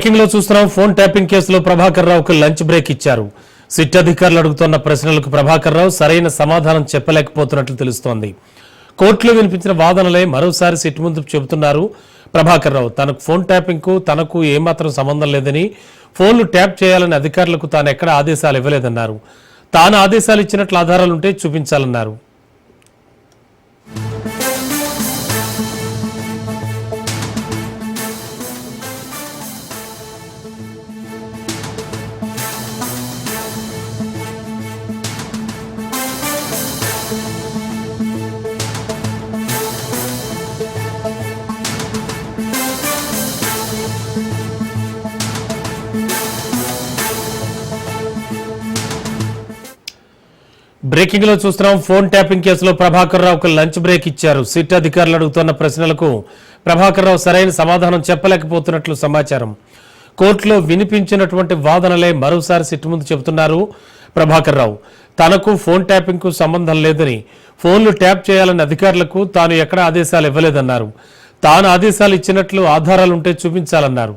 Breaking లో చూస్తున్నాం. Phone tapping కేసులో ప్రభాకర్ రావుకు లంచ్ బ్రేక్ ఇచ్చారు. సిట్ అధికారులు అడుగుతున్న ప్రశ్నలకు ప్రభాకర్ రావు సరైన సమాధానం చెప్పలేకపోతున్నట్లు తెలుస్తోంది. కోర్టులో వినిపించిన వాదనలే మరోసారి సిట్ ముందు చెబుతున్నారు ప్రభాకర్ రావు. తనకు ఫోన్ ట్యాపింగ్ కు తనకు ఏమాత్రం సంబంధం లేదని, ఫోన్లు ట్యాప్ చేయాలని అధికారులకు తాను ఎక్కడ ఆదేశాలు ఇవ్వలేదన్నారు. తాను ఆదేశాలు ఇచ్చినట్లు ఆధారాలుంటే చూపించాలన్నారు. బ్రేకింగ్ లో చూస్తున్నాం. ఫోన్ ట్యాపింగ్ కేసులో ప్రభాకర్ రావుకు లంచ్ బ్రేక్ ఇచ్చారు. సిట్ అధికారులు అడుగుతున్న ప్రశ్నలకు ప్రభాకర్ రావు సరైన సమాధానం చెప్పలేకపోతున్నట్లు సమాచారం. కోర్టులో వినిపించినటువంటి వాదనలే మరోసారి సిట్ ముందు చెబుతున్నారు ప్రభాకర్ రావు. తనకు ఫోన్ ట్యాపింగ్ కు సంబంధం లేదని, ఫోన్లు ట్యాప్ చేయాలని అధికారులకు తాను ఎక్కడ ఆదేశాలు ఇవ్వలేదన్నారు. తాను ఆదేశాలు ఇచ్చినట్లు ఆధారాలుంటే చూపించాలన్నారు.